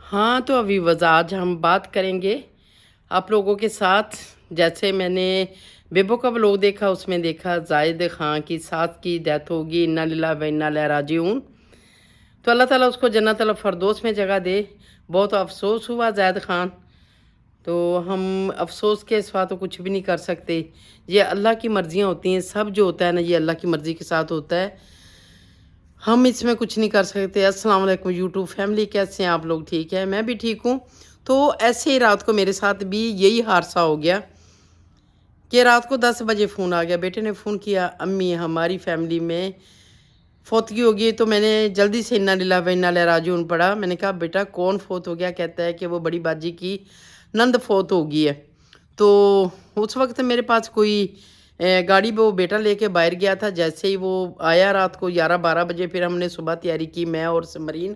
हाँ, तो अभी आज हम बात करेंगे आप लोगों के साथ। जैसे मैंने बेबो का व्लॉग देखा, उसमें देखा जाहिद खान की सास की डेथ होगी, इन्ना लिल्लाहि व इन्ना इलैहि राजिऊन। तो अल्लाह ताला उसको जन्नतुल फरदौस में जगह दे। बहुत अफसोस हुआ जाहिद खान। तो हम अफसोस के सिवा तो कुछ भी नहीं कर सकते। ये अल्लाह की मर्जियाँ होती हैं, सब जो होता है ना ये अल्लाह की मर्ज़ी के साथ होता है। हम इसमें कुछ नहीं कर सकते। अस्सलाम वालेकुम यूट्यूब फैमिली, कैसे हैं आप लोग? ठीक है, मैं भी ठीक हूँ। तो ऐसे ही रात को मेरे साथ भी यही हादसा हो गया कि रात को 10 बजे फ़ोन आ गया। बेटे ने फ़ोन किया, अम्मी हमारी फैमिली में फौतगी हो गई। तो मैंने जल्दी से इन्ना लिल्लाहि व इन्ना इलैहि राजिऊन पढ़ा। मैंने कहा बेटा कौन फ़ौत हो गया? कहता है कि वो बड़ी बाजी की नंद फ़ौत हो गई है। तो उस वक्त मेरे पास कोई गाड़ी वो बेटा लेके बाहर गया था। जैसे ही वो आया रात को 11-12 बजे, फिर हमने सुबह तैयारी की, मैं और समरीन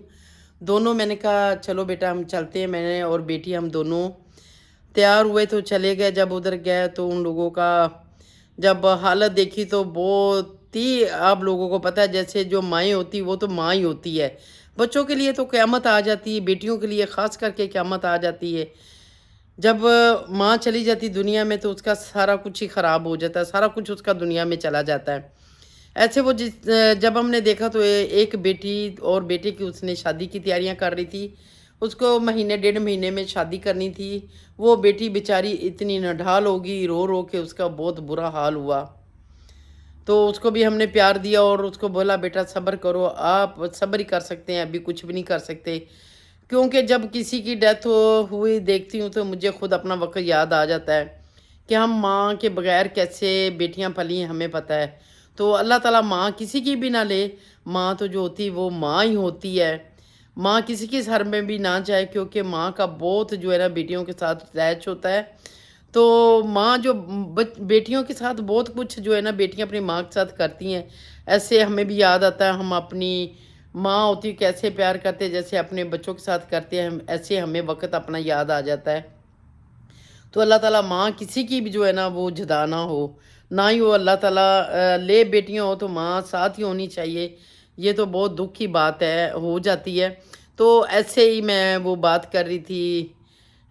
दोनों। मैंने कहा चलो बेटा हम चलते हैं। मैंने और बेटी हम दोनों तैयार हुए तो चले गए। जब उधर गए तो उन लोगों का जब हालत देखी तो बहुत ही, आप लोगों को पता है जैसे जो माएँ होती वो तो माँ ही होती है। बच्चों के लिए तो क़यामत आ जाती है, बेटियों के लिए ख़ास करके क़यामत आ जाती है। जब माँ चली जाती दुनिया में तो उसका सारा कुछ ही ख़राब हो जाता है, सारा कुछ उसका दुनिया में चला जाता है। ऐसे वो जब हमने देखा तो एक बेटी और बेटे की उसने शादी की तैयारियां कर रही थी। उसको महीने 1.5 महीने में शादी करनी थी। वो बेटी बेचारी इतनी नढाल होगी, रो रो के उसका बहुत बुरा हाल हुआ। तो उसको भी हमने प्यार दिया और उसको बोला बेटा सब्र करो, आप सब्र ही कर सकते हैं, अभी कुछ भी नहीं कर सकते। क्योंकि जब किसी की डेथ हुई देखती हूँ तो मुझे खुद अपना वक्त याद आ जाता है कि हम माँ के बगैर कैसे बेटियाँ पली हैं, हमें पता है। तो अल्लाह ताला माँ किसी की भी ना ले, माँ तो जो होती है वो माँ ही होती है। माँ किसी के सर में भी ना जाए, क्योंकि माँ का बहुत जो है ना बेटियों के साथ अटैच होता है। तो माँ जो बेटियों के साथ बहुत कुछ जो है ना बेटियाँ अपनी माँ के साथ करती हैं। ऐसे हमें भी याद आता है, हम अपनी माँ होती है कैसे प्यार करते हैं, जैसे अपने बच्चों के साथ करते हैं, हम ऐसे हमें वक्त अपना याद आ जाता है। तो अल्लाह ताला माँ किसी की भी जो है ना वो जुदा ना हो, ना ही वो अल्लाह ताला ले बेटियाँ हो तो माँ साथ ही होनी चाहिए। ये तो बहुत दुख की बात है, हो जाती है। तो ऐसे ही मैं वो बात कर रही थी।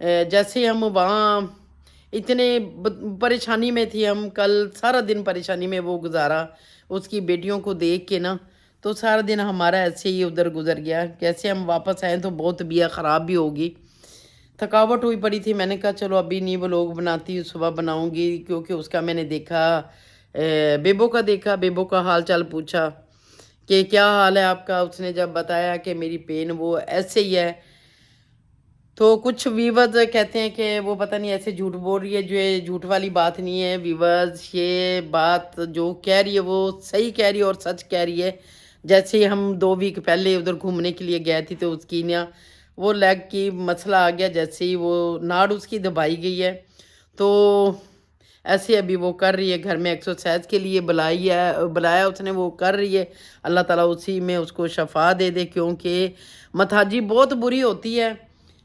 जैसे हम वहाँ इतने परेशानी में थी, हम कल सारा दिन परेशानी में वो गुजारा उसकी बेटियों को देख के ना। तो सारा दिन हमारा ऐसे ही उधर गुजर गया। कैसे हम वापस आए तो बहुत तबीयत ख़राब भी होगी, थकावट हुई पड़ी थी। मैंने कहा चलो अभी नहीं व्लॉग बनाती हूँ, सुबह बनाऊंगी। क्योंकि उसका मैंने देखा, बेबो का देखा, बेबो का हाल चाल पूछा कि क्या हाल है आपका। उसने जब बताया कि मेरी पेन वो ऐसे ही है, तो कुछ व्यूवर्स कहते हैं कि वो पता नहीं ऐसे झूठ बोल रही है। जो ये झूठ वाली बात नहीं है व्यूवर्स, ये बात जो कह रही है वो सही कह रही है और सच कह रही है। जैसे हम 2 वीक पहले उधर घूमने के लिए गए थे तो उसकी ना वो लेग की मसला आ गया। जैसे ही वो नाड़ उसकी दबाई गई है, तो ऐसे अभी वो कर रही है, घर में एक्सरसाइज के लिए बुलाया उसने, वो कर रही है। अल्लाह ताला उसी में उसको शफा दे दे, क्योंकि मथाजी बहुत बुरी होती है।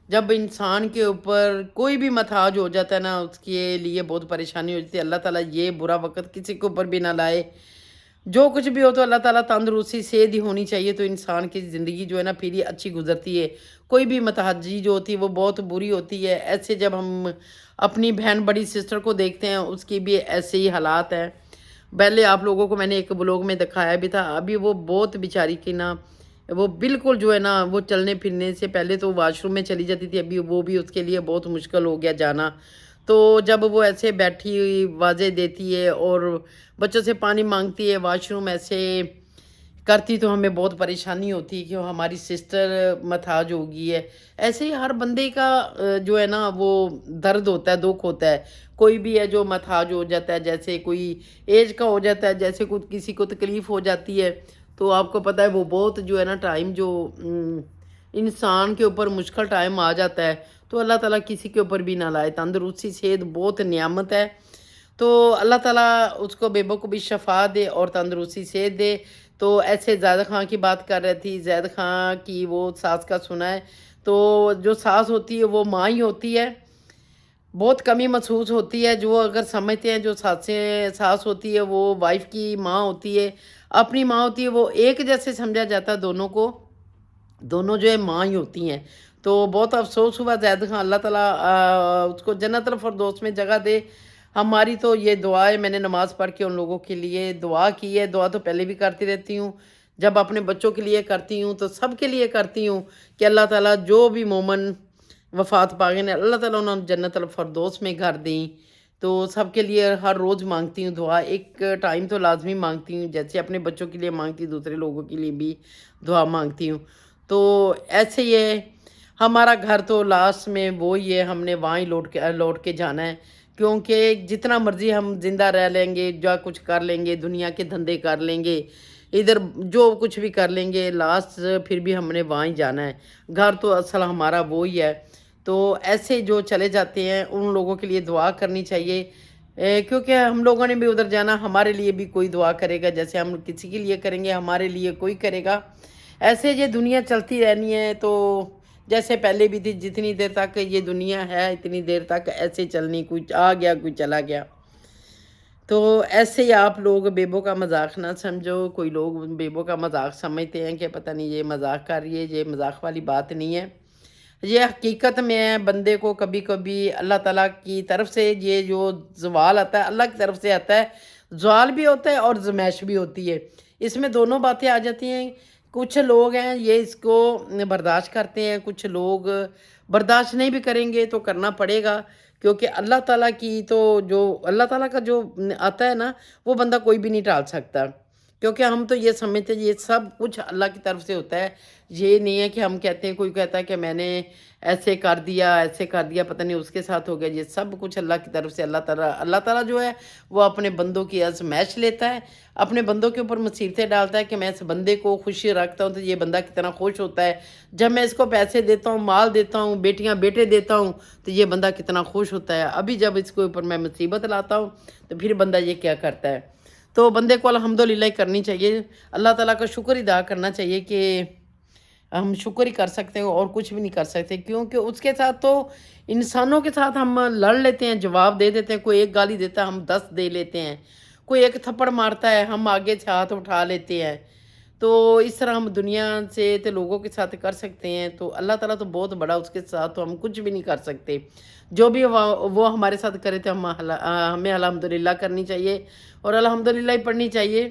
जब इंसान के ऊपर कोई भी मथाज हो जाता है ना, उसके लिए बहुत परेशानी हो जाती है। अल्लाह ताला ये बुरा वक़्त किसी के ऊपर भी ना लाए। जो कुछ भी हो तो अल्लाह ताला तंदुरुस्ती सेहत ही होनी चाहिए, तो इंसान की ज़िंदगी जो है ना फिर ही अच्छी गुजरती है। कोई भी मतहजी जो होती है वो बहुत बुरी होती है। ऐसे जब हम अपनी बहन बड़ी सिस्टर को देखते हैं, उसकी भी ऐसे ही हालात हैं। पहले आप लोगों को मैंने एक व्लॉग में दिखाया भी था। अभी वो बहुत बेचारी की ना, वो बिल्कुल जो है ना वो चलने फिरने से पहले तो वॉशरूम में चली जाती थी, अभी वो भी उसके लिए बहुत मुश्किल हो गया जाना। तो जब वो ऐसे बैठी हुई वाजे देती है और बच्चों से पानी मांगती है, वॉशरूम ऐसे करती, तो हमें बहुत परेशानी होती है कि वो हमारी सिस्टर मथाज हो गई है। ऐसे ही हर बंदे का जो है ना वो दर्द होता है, दुख होता है। कोई भी है जो मथाज हो जाता है, जैसे कोई एज का हो जाता है, जैसे कुछ किसी को तकलीफ़ हो जाती है। तो आपको पता है वो बहुत जो है ना टाइम जो इंसान के ऊपर मुश्किल टाइम आ जाता है। तो अल्लाह ताला किसी के ऊपर भी ना लाए। तंदुरुस्ती सेहत बहुत नियामत है। तो अल्लाह ताला उसको बेबो को भी शफ़ा दे और तंदुरुस्ती सेहत दे। तो ऐसे ज़ैद खां की बात कर रही थी। ज़ैद खां की वो सास का सुना है, तो जो सास होती है वो माँ ही होती है। बहुत कमी महसूस होती है। जो अगर समझते हैं जो सास होती है वो वाइफ़ की माँ होती है, अपनी माँ होती है, वो एक जैसे समझा जाता है दोनों को। दोनों जो है माँ ही होती हैं। तो बहुत अफ़सोस हुआ ज़ैद खान, अल्लाह ताला उसको जन्नतुल फ़िरदौस में जगह दे। हमारी तो ये दुआ है, मैंने नमाज़ पढ़ के उन लोगों के लिए दुआ की है, दुआ तो पहले भी करती रहती हूँ। जब अपने बच्चों के लिए करती हूँ तो सबके लिए करती हूँ कि अल्लाह ताला जो भी मोमन वफ़ात पा गए ने, अल्लाह ताला उन्हें जन्नतुल फ़िरदौस में घर दें। तो सबके लिए हर रोज़ माँगती हूँ दुआ, एक टाइम तो लाज़मी माँगती हूँ, जैसे अपने बच्चों के लिए माँगती हूँ, दूसरे लोगों के लिए भी दुआ माँगती हूँ। तो ऐसे ही है, हमारा घर तो लास्ट में वो ही है, हमने वहाँ ही लौट के जाना है। क्योंकि जितना मर्ज़ी हम ज़िंदा रह लेंगे, जो कुछ कर लेंगे, दुनिया के धंधे कर लेंगे, इधर जो कुछ भी कर लेंगे, लास्ट फिर भी हमने वहाँ ही जाना है। घर तो असल हमारा वो ही है। तो ऐसे जो चले जाते हैं उन लोगों के लिए दुआ करनी चाहिए, क्योंकि हम लोगों ने भी उधर जाना, हमारे लिए भी कोई दुआ करेगा, जैसे हम किसी के लिए करेंगे हमारे लिए कोई करेगा। ऐसे ये दुनिया चलती रहनी है, तो जैसे पहले भी थी, जितनी देर तक ये दुनिया है इतनी देर तक ऐसे चलनी, कोई आ गया कोई चला गया। तो ऐसे ही आप लोग बेबो का मजाक ना समझो। कोई लोग बेबो का मजाक समझते हैं कि पता नहीं ये मजाक कर रही है, ये मजाक वाली बात नहीं है, ये हकीकत में है। बंदे को कभी कभी अल्लाह ताला की तरफ से ये जो जवाल आता है, अल्लाह की तरफ से आता है। जवाल भी होता है और जमैश भी होती है, इसमें दोनों बातें आ जाती हैं। कुछ लोग हैं ये इसको बर्दाश्त करते हैं, कुछ लोग बर्दाश्त नहीं भी करेंगे तो करना पड़ेगा, क्योंकि अल्लाह ताला की तो जो अल्लाह ताला का जो आता है ना, वो बंदा कोई भी नहीं टाल सकता। क्योंकि हम तो ये समझते हैं ये सब कुछ अल्लाह की तरफ से होता है। ये नहीं है कि हम कहते हैं, कोई कहता है कि मैंने ऐसे कर दिया, पता नहीं उसके साथ हो गया। ये सब कुछ अल्लाह की तरफ से, अल्लाह ताला जो है वो अपने बंदों की आज़माइश लेता है, अपने बंदों के ऊपर मुसीबतें डालता है कि मैं इस बंदे को खुशी रखता हूँ तो ये बंदा कितना खुश होता है। जब मैं इसको पैसे देता हूँ, माल देता हूँ, बेटियाँ बेटे देता हूँ, तो ये बंदा कितना खुश होता है। अभी जब इसके ऊपर मैं मुसीबत लाता हूँ तो फिर बंदा ये क्या करता है। तो बंदे को अल्हम्दुलिल्लाह करनी चाहिए, अल्लाह ताला का शुक्र अदा करना चाहिए कि हम शुक्र ही कर सकते हैं और कुछ भी नहीं कर सकते। क्योंकि उसके साथ तो इंसानों के साथ हम लड़ लेते हैं, जवाब दे देते हैं। कोई एक गाली देता है हम 10 दे लेते हैं, कोई एक थप्पड़ मारता है हम आगे से हाथ उठा लेते हैं। तो इस तरह हम दुनिया से तो लोगों के साथ कर सकते हैं, तो अल्लाह ताला तो बहुत बड़ा, उसके साथ तो हम कुछ भी नहीं कर सकते। जो भी वो हमारे साथ करे थे हमें अल्हम्दुलिल्लाह करनी चाहिए और अल्हम्दुलिल्लाह ही पढ़नी चाहिए।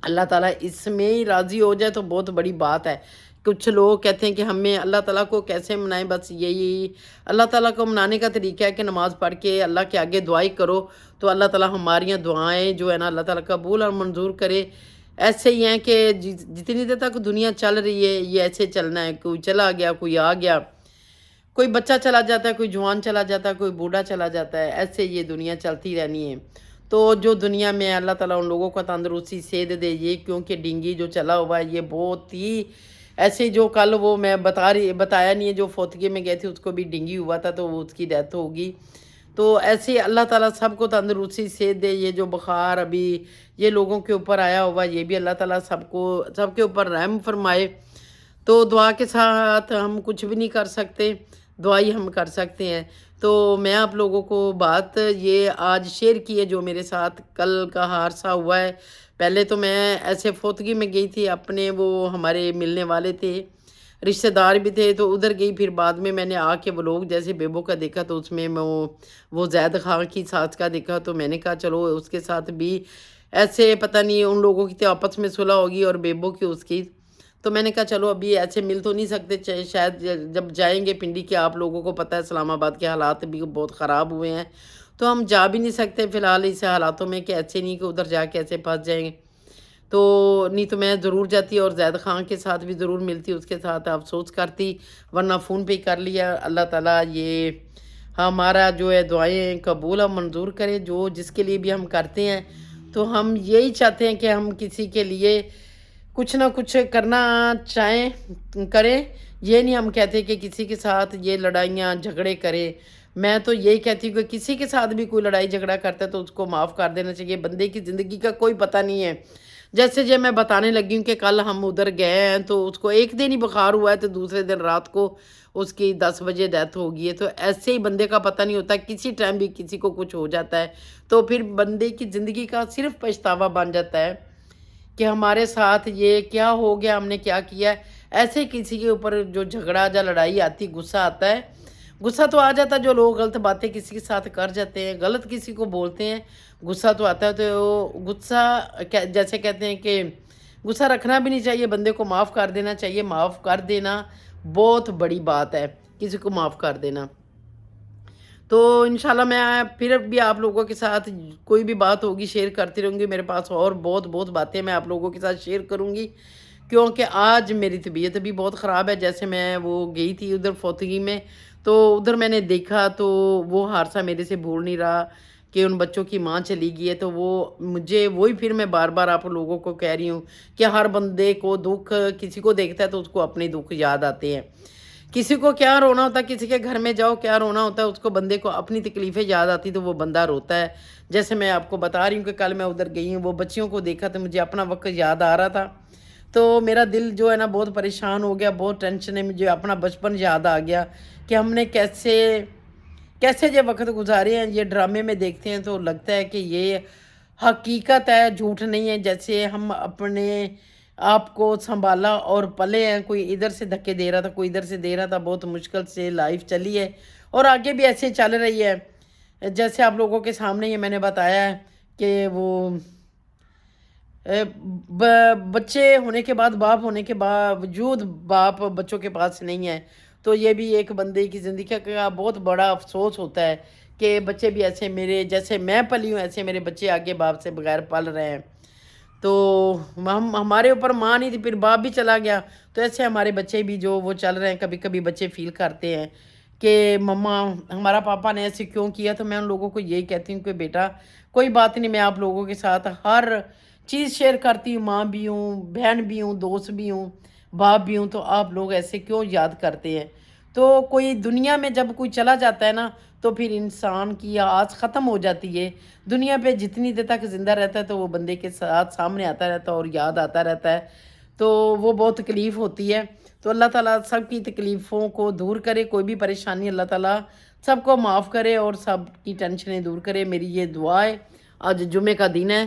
अल्लाह ताला इसमें ही राज़ी हो जाए तो बहुत बड़ी बात है। कुछ लोग कहते हैं कि हमें अल्लाह ताला को कैसे मनाएं, बस यही अल्लाह ताला को मनाने का तरीका है कि नमाज़ पढ़ के अल्लाह के आगे दुआई करो, तो अल्लाह ताला हमारी दुआएं जो है ना अल्लाह ताला कबूल और मंजूर करे। ऐसे ही हैं कि जितनी देर तक दुनिया चल रही है ये ऐसे चलना है। कोई चला गया, कोई आ गया, कोई बच्चा चला जाता है, कोई जवान चला जाता है, कोई बूढ़ा चला जाता है, ऐसे ये दुनिया चलती रहनी है। तो जो दुनिया में अल्लाह ताला उन लोगों को तंदुरुस्ती सेहत दे, ये क्योंकि डेंगू जो चला हुआ है ये बहुत ही ऐसे, जो कल वो मैं बताया नहीं है, जो फोतगी में गए थे उसको भी डेंगू हुआ था तो उसकी डेथ होगी। तो ऐसे अल्लाह ताला सबको तंदुरुस्ती सेहत दे। ये जो बुखार अभी ये लोगों के ऊपर आया हुआ, ये भी अल्लाह ताला सबके ऊपर रहम फरमाए। तो दुआ के साथ हम कुछ भी नहीं कर सकते, दुआ ही हम कर सकते हैं। तो मैं आप लोगों को बात ये आज शेयर की है जो मेरे साथ कल का हादसा हुआ है। पहले तो मैं ऐसे फोतगी में गई थी, अपने वो हमारे मिलने वाले थे, रिश्तेदार भी थे, तो उधर गई। फिर बाद में मैंने आके व्लॉग जैसे बेबो का देखा तो उसमें मैं वो ज़ैद खान की सास का देखा, तो मैंने कहा चलो उसके साथ भी ऐसे पता नहीं उन लोगों की तो आपस में सुलह होगी और बेबो की उसकी। तो मैंने कहा चलो अभी ऐसे मिल तो नहीं सकते, शायद जब जाएंगे पिंडी के, आप लोगों को पता है इस्लामाबाद के हालात भी बहुत ख़राब हुए हैं, तो हम जा भी नहीं सकते फ़िलहाल इस हालातों में कि ऐसे नहीं कि उधर जाके ऐसे फंस जाएंगे। तो नहीं तो मैं ज़रूर जाती और ज़ैद खान के साथ भी ज़रूर मिलती, उसके साथ अफसोस करती, वरना फ़ोन पे ही कर लिया। अल्लाह ताला ये हमारा जो है दुआएं कबूल और मंजूर करे, जो जिसके लिए भी हम करते हैं। तो हम यही चाहते हैं कि हम किसी के लिए कुछ ना कुछ करना चाहें करें। ये नहीं हम कहते कि किसी के साथ ये लड़ाइयाँ झगड़े करें। मैं तो यही कहती हूँ कि किसी के साथ भी कोई लड़ाई झगड़ा करता है तो उसको माफ़ कर देना चाहिए। बंदे की ज़िंदगी का कोई पता नहीं है। जैसे जो मैं बताने लगी हूँ कि कल हम उधर गए हैं तो उसको एक दिन ही बुखार हुआ है तो दूसरे दिन रात को उसकी 10 बजे डेथ हो गई है। तो ऐसे ही बंदे का पता नहीं होता, किसी टाइम भी किसी को कुछ हो जाता है। तो फिर बंदे की ज़िंदगी का सिर्फ पछतावा बन जाता है कि हमारे साथ ये क्या हो गया, हमने क्या किया है। ایسے کسی کے اوپر جو جھگڑا یا لڑائی آتی غصہ آتا ہے، غصہ تو آ جاتا ہے، جو لوگ غلط باتیں کسی کے ساتھ کر جاتے ہیں، غلط کسی کو بولتے ہیں، غصہ تو آتا ہے۔ تو غصہ جیسے کہتے ہیں کہ غصہ رکھنا بھی نہیں چاہیے، بندے کو معاف کر دینا چاہیے۔ معاف کر دینا بہت بڑی بات ہے، کسی کو معاف کر دینا۔ تو انشاءاللہ میں پھر بھی آپ لوگوں کے ساتھ کوئی بھی بات ہوگی شیئر کرتی رہوں گی۔ میرے پاس اور بہت باتیں میں آپ لوگوں کے ساتھ شیئر کروں گی، کیونکہ آج میری طبیعت بھی بہت خراب ہے۔ جیسے میں وہ گئی تھی ادھر فوتگی میں، تو ادھر میں نے دیکھا تو وہ حادثہ میرے سے بھول نہیں رہا کہ ان بچوں کی ماں چلی گئی ہے۔ تو وہ مجھے وہی پھر میں بار بار آپ لوگوں کو کہہ رہی ہوں کہ ہر بندے کو دکھ کسی کو دیکھتا ہے تو اس کو اپنے دکھ یاد آتے ہیں۔ کسی کو کیا رونا ہوتا ہے، کسی کے گھر میں جاؤ کیا رونا ہوتا ہے، اس کو بندے کو اپنی تکلیفیں یاد آتی تو وہ بندہ روتا ہے۔ جیسے میں آپ کو بتا رہی ہوں کہ کل میں ادھر گئی ہوں، وہ بچیوں کو دیکھا تو مجھے اپنا وقت یاد آ رہا تھا، تو میرا دل جو ہے نا بہت پریشان ہو گیا، بہت ٹینشن ہے، مجھے اپنا بچپن یاد آ گیا کہ ہم نے کیسے کیسے یہ وقت گزارے ہیں۔ یہ ڈرامے میں دیکھتے ہیں تو لگتا ہے کہ یہ حقیقت ہے، جھوٹ نہیں ہے۔ جیسے ہم اپنے آپ کو سنبھالا اور پلے ہیں، کوئی ادھر سے دھکے دے رہا تھا، کوئی ادھر سے دے رہا تھا، بہت مشکل سے لائف چلی ہے اور آگے بھی ایسے چل رہی ہے۔ جیسے آپ لوگوں کے سامنے یہ میں نے بتایا ہے کہ وہ بچے ہونے کے بعد، باپ ہونے کے باوجود باپ بچوں کے پاس نہیں ہے، تو یہ بھی ایک بندے کی زندگی کا بہت بڑا افسوس ہوتا ہے کہ بچے بھی ایسے میرے جیسے میں پلی ہوں ایسے میرے بچے آگے باپ سے بغیر پل رہے ہیں۔ تو ہمارے اوپر ماں نہیں تھی، پھر باپ بھی چلا گیا، تو ایسے ہمارے بچے بھی جو وہ چل رہے ہیں۔ کبھی کبھی بچے فیل کرتے ہیں کہ مما ہمارا پاپا نے ایسے کیوں کیا، تو میں ان لوگوں کو یہی کہتی ہوں کہ بیٹا کوئی بات نہیں، میں آپ لوگوں کے ساتھ ہر چیز شیئر کرتی ہوں، ماں بھی ہوں، بہن بھی ہوں، دوست بھی ہوں، باپ بھی ہوں، تو آپ لوگ ایسے کیوں یاد کرتے ہیں؟ تو کوئی دنیا میں جب کوئی چلا جاتا ہے نا تو پھر انسان کی آس ختم ہو جاتی ہے۔ دنیا پہ جتنی دیر تک زندہ رہتا ہے تو وہ بندے کے ساتھ سامنے آتا رہتا ہے اور یاد آتا رہتا ہے، تو وہ بہت تکلیف ہوتی ہے۔ تو اللہ تعالیٰ سب کی تکلیفوں کو دور کرے، کوئی بھی پریشانی اللہ تعالیٰ سب کو معاف کرے اور سب کی ٹینشنیں دور کرے، میری یہ دعا ہے۔ آج جمعے کا دن ہے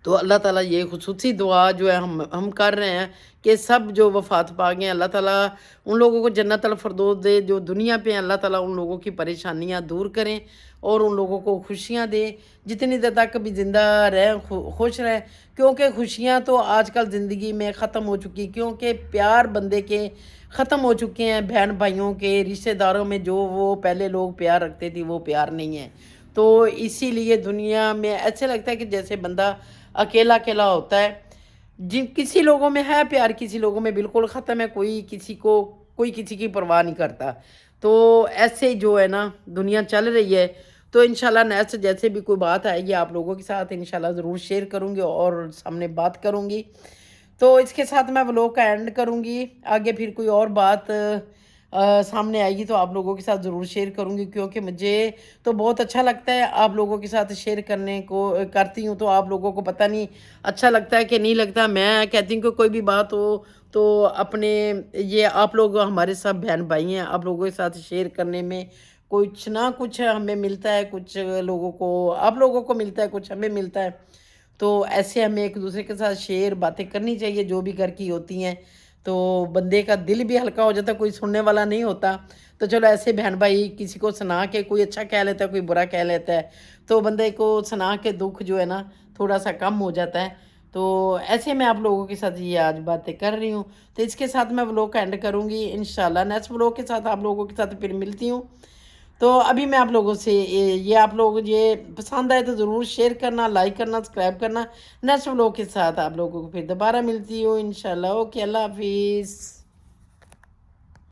تو اللہ تعالیٰ یہ خصوصی دعا جو ہے ہم کر رہے ہیں کہ سب جو وفات پا گئے ہیں اللہ تعالیٰ ان لوگوں کو جنت الفردوس دے، جو دنیا پہ ہیں اللہ تعالیٰ ان لوگوں کی پریشانیاں دور کریں اور ان لوگوں کو خوشیاں دے، جتنی دیر تک بھی زندہ رہیں خوش رہیں، کیونکہ خوشیاں تو آج کل زندگی میں ختم ہو چکی، کیونکہ پیار بندے کے ختم ہو چکے ہیں، بہن بھائیوں کے رشتہ داروں میں جو وہ پہلے لوگ پیار رکھتے تھے وہ پیار نہیں ہے۔ تو اسی لیے دنیا میں ایسے لگتا ہے کہ جیسے بندہ اکیلا اکیلا ہوتا ہے۔ کسی لوگوں میں ہے پیار، کسی لوگوں میں بالکل ختم ہے، کوئی کسی کی پرواہ نہیں کرتا۔ تو ایسے جو ہے نا دنیا چل رہی ہے۔ تو انشاءاللہ نیکسٹ جیسے بھی کوئی بات آئے گی آپ لوگوں کے ساتھ انشاءاللہ ضرور شیئر کروں گی اور سامنے بات کروں گی۔ تو اس کے ساتھ میں ولاگ کا اینڈ کروں گی، آگے پھر کوئی اور بات سامنے آئے گی تو آپ لوگوں کے ساتھ ضرور شیئر کروں گی، کیونکہ مجھے تو بہت اچھا لگتا ہے آپ لوگوں کے ساتھ شیئر کرنے کو کرتی ہوں، تو آپ لوگوں کو پتہ نہیں اچھا لگتا ہے کہ نہیں لگتا۔ میں کہتی ہوں کہ کوئی بھی بات ہو تو اپنے یہ آپ لوگ ہمارے سب بہن بھائی ہیں، آپ لوگوں کے ساتھ شیئر کرنے میں کچھ نہ کچھ ہمیں ملتا ہے، کچھ لوگوں کو آپ لوگوں کو ملتا ہے، کچھ ہمیں ملتا ہے۔ تو ایسے ہمیں ایک دوسرے کے ساتھ شیئر باتیں کرنی چاہیے جو بھی گھر کی ہوتی ہیں، تو بندے کا دل بھی ہلکا ہو جاتا ہے، کوئی سننے والا نہیں ہوتا۔ تو چلو ایسے بہن بھائی کسی کو سنا کے کوئی اچھا کہہ لیتا ہے، کوئی برا کہہ لیتا ہے، تو بندے کو سنا کے دکھ جو ہے نا تھوڑا سا کم ہو جاتا ہے۔ تو ایسے میں آپ لوگوں کے ساتھ یہ آج باتیں کر رہی ہوں، تو اس کے ساتھ میں ولاگ کا اینڈ کروں گی انشاءاللہ۔ نیکسٹ ولاگ کے ساتھ آپ لوگوں کے ساتھ پھر ملتی ہوں۔ تو ابھی میں آپ لوگوں سے یہ آپ لوگ یہ پسند آئے تو ضرور شیئر کرنا، لائک کرنا، سبسکرائب کرنا۔ نیکسٹ ولاگ کے ساتھ آپ لوگوں کو پھر دوبارہ ملتی ہوں انشاءاللہ۔ اوکے، اللہ حافظ۔